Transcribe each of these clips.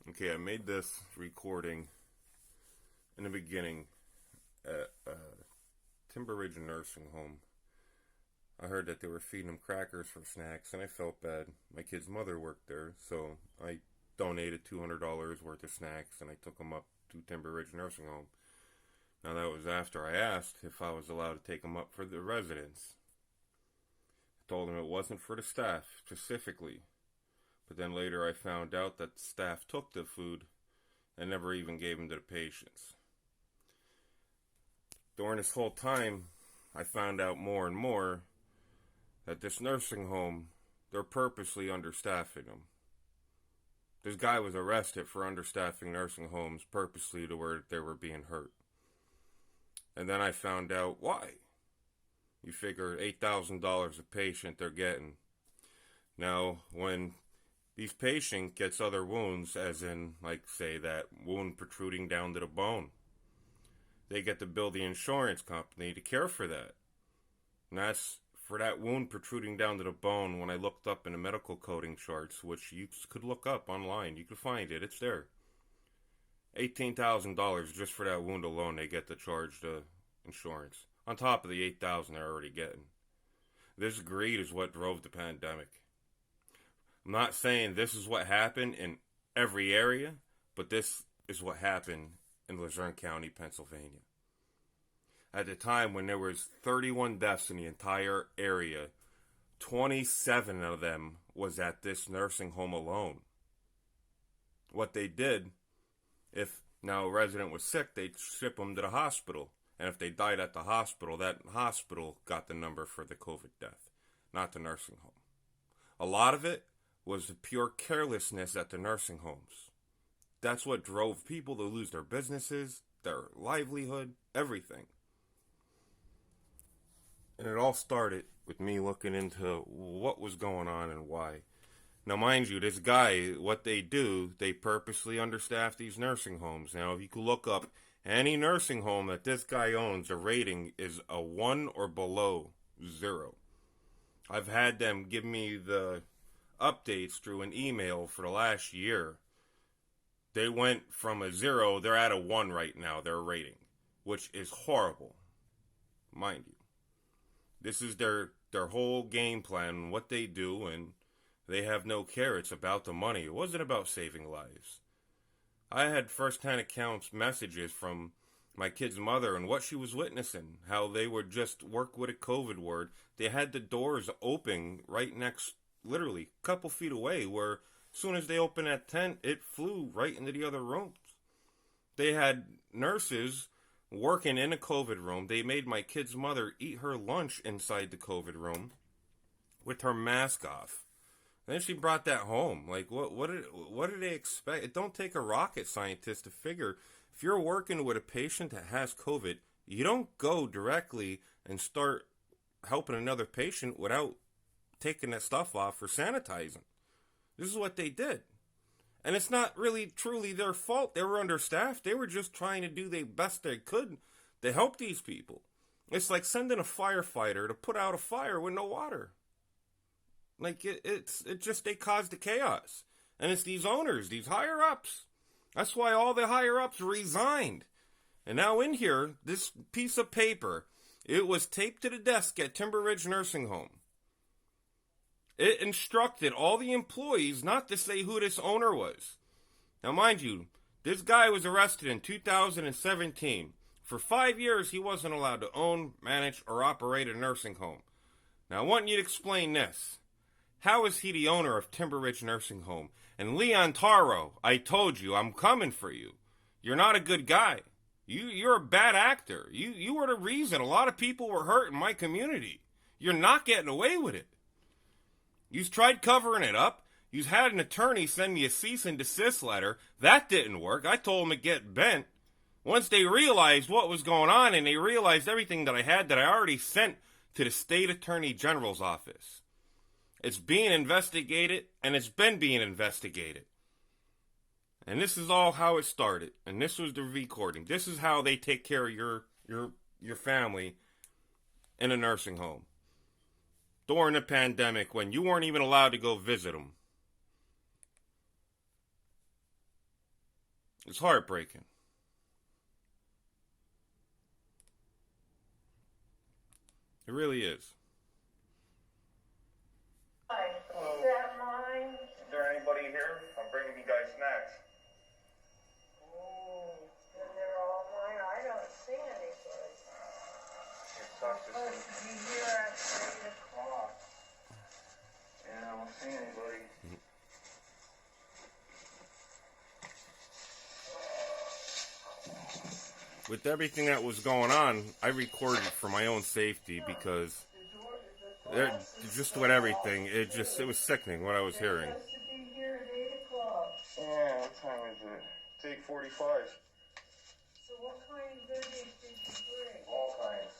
Okay, I made this recording in the beginning at Timber Ridge Nursing Home. I heard that they were feeding them crackers for snacks, and I felt bad. My kid's mother worked there, so I donated $200 worth of snacks, and I took them up to Timber Ridge Nursing Home. Now, that was after I asked if I was allowed to take them up for the residents. I told them it wasn't for the staff, specifically. But then later I found out that the staff took the food and never even gave them to the patients. During this whole time, I found out more and more that this nursing home, they're purposely understaffing them. This guy was arrested for understaffing nursing homes purposely to where they were being hurt. And then I found out why. You figure $8,000 a patient they're getting. Now, when these patient gets other wounds, as in, like, say, that wound protruding down to the bone, they get to bill the insurance company to care for that. And that's for that wound protruding down to the bone. When I looked up in the medical coding charts, which you could look up online, you could find it, it's there. $18,000 just for that wound alone, they get to charge the insurance, on top of the $8,000 they're already getting. This greed is what drove the pandemic. I'm not saying this is what happened in every area, but this is what happened in Luzerne County, Pennsylvania. At the time when there was 31 deaths in the entire area, 27 of them was at this nursing home alone. What they did, if now a resident was sick, they'd ship them to the hospital. And if they died at the hospital, that hospital got the number for the COVID death, not the nursing home. A lot of it was the pure carelessness at the nursing homes. That's what drove people to lose their businesses, their livelihood, everything. And it all started with me looking into what was going on and why. Now, mind you, this guy, what they do, they purposely understaff these nursing homes. Now, if you can look up any nursing home that this guy owns, a rating is a 1 or below 0. I've had them give me the updates through an email for the last year. They went from a 0, they're at a 1 right now, their rating, which is horrible, mind you. This is their whole game plan, what they do, and they have no care. It's about the money. It wasn't about saving lives. I had first-hand accounts, messages from my kid's mother and what she was witnessing, how they would just work with a COVID ward. They had the doors open right next, literally a couple feet away, where as soon as they opened that tent, it flew right into the other rooms. They had nurses working in a COVID room. They made my kid's mother eat her lunch inside the COVID room with her mask off. Then she brought that home. Like, what did they expect? It don't take a rocket scientist to figure if you're working with a patient that has COVID, you don't go directly and start helping another patient without taking that stuff off or sanitizing. This is what they did. And it's not really truly their fault. They were understaffed. They were just trying to do the best they could to help these people. It's like sending a firefighter to put out a fire with no water. Like, they caused the chaos. And it's these owners, these higher-ups. That's why all the higher-ups resigned. And now in here, this piece of paper, it was taped to the desk at Timber Ridge Nursing Home. It instructed all the employees not to say who this owner was. Now, mind you, this guy was arrested in 2017. For 5 years, he wasn't allowed to own, manage, or operate a nursing home. Now, I want you to explain this. How is he the owner of Timber Ridge Nursing Home? And Leon Taro, I told you, I'm coming for you. You're not a good guy. You're a bad actor. You were the reason a lot of people were hurt in my community. You're not getting away with it. You've tried covering it up. You've had an attorney send me a cease and desist letter. That didn't work. I told him to get bent. Once they realized what was going on and they realized everything that I had that I already sent to the state attorney general's office. It's being investigated, and it's been being investigated. And this is all how it started. And this was the recording. This is how they take care of your family in a nursing home. During the pandemic, when you weren't even allowed to go visit them. It's heartbreaking. It really is. Hi, is that mine? Is there anybody here? I'm bringing you guys snacks. Oh, then they're all mine. I don't see anybody. It sucks to Supposed see. to be here at 8 o'clock. Yeah, I don't see anybody. With everything that was going on, I recorded for my own safety because just with everything, it was sickening what I was hearing. Supposed to be here at 8 o'clock. Yeah, what time is it? It's 8:45. So what kind of goodies did you bring? All kinds.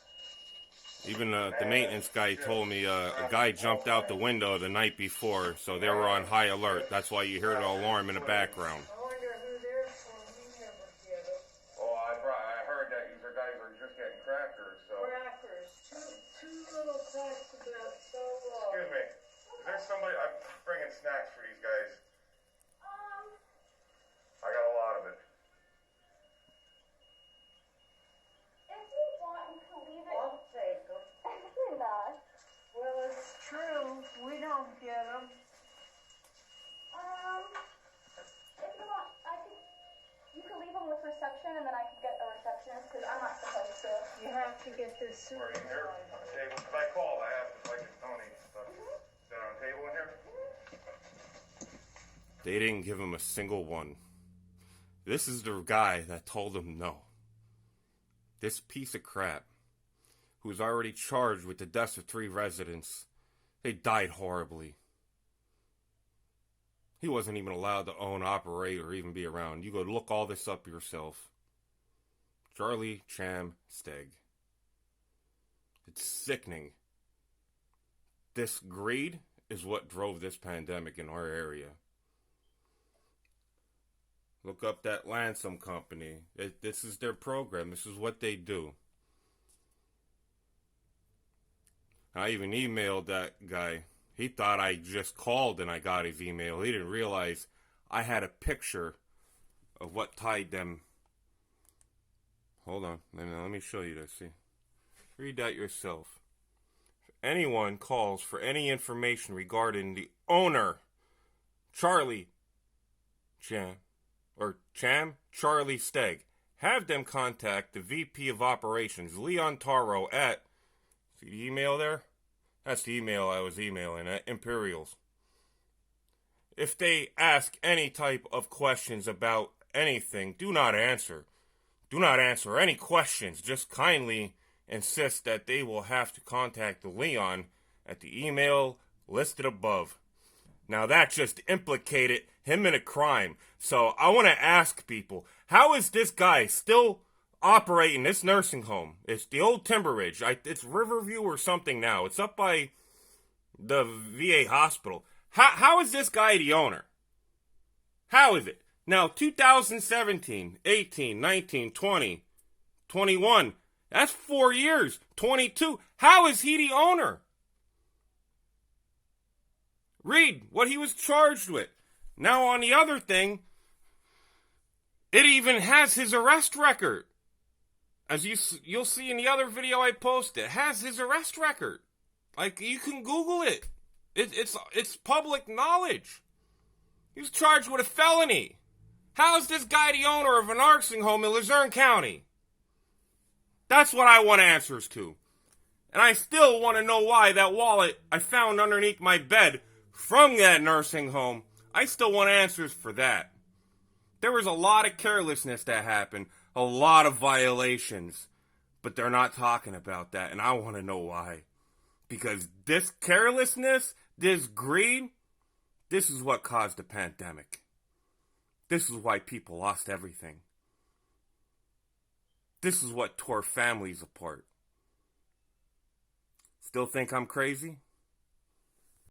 Even the maintenance guy told me a guy jumped out the window the night before, so they were on high alert. That's why you heard the alarm in the background. I wonder who they're for. We never get them. Oh, I heard that these guys are just getting crackers, so... Crackers. Two little packs about so long. Excuse me. Is there somebody... I'm bringing snacks for these guys. I got a lot of it. If you want, you can leave it. I'll take them. Linda. Well, it's true. We don't get them. If you want, you can leave them with reception, and then I can get a receptionist, because I'm not supposed to. You have to get this Are you here? On supervisor. the table? Because I called. I asked if I could donate stuff. Is that on the table in here? They didn't give him a single one. This is the guy that told him no. This piece of crap, who was already charged with the deaths of 3 residents, they died horribly. He wasn't even allowed to own, operate, or even be around. You go look all this up yourself. Charlie Cham Steg. It's sickening. This greed is what drove this pandemic in our area. Look up that Ransom Company. This is their program. This is what they do. I even emailed that guy. He thought I just called and I got his email. He didn't realize I had a picture of what tied them. Hold on. Let me show you this. See? Read that yourself. If anyone calls for any information regarding the owner, Charlie Cham, Charlie Steg, have them contact the VP of Operations, Leon Taro, at, see the email there? That's the email I was emailing at Imperials. If they ask any type of questions about anything, do not answer. Do not answer any questions. Just kindly insist that they will have to contact the Leon at the email listed above. Now that just implicated him in a crime. So I want to ask people, how is this guy still operating this nursing home? It's the old Timber Ridge. It's Riverview or something now. It's up by the VA hospital. How is this guy the owner? How is it? Now 2017, 18, 19, 20, 21. That's 4 years. 22. How is he the owner? Read what he was charged with. Now on the other thing, it even has his arrest record. As you'll see in the other video I posted, it has his arrest record. Like, you can Google it. It's public knowledge. He was charged with a felony. How is this guy the owner of a nursing home in Luzerne County? That's what I want answers to. And I still want to know why that wallet I found underneath my bed from that nursing home, I still want answers for that. There was a lot of carelessness that happened, a lot of violations, but they're not talking about that, and I want to know why. Because this carelessness, this greed, this is what caused the pandemic. This is why people lost everything. This is what tore families apart. Still think I'm crazy?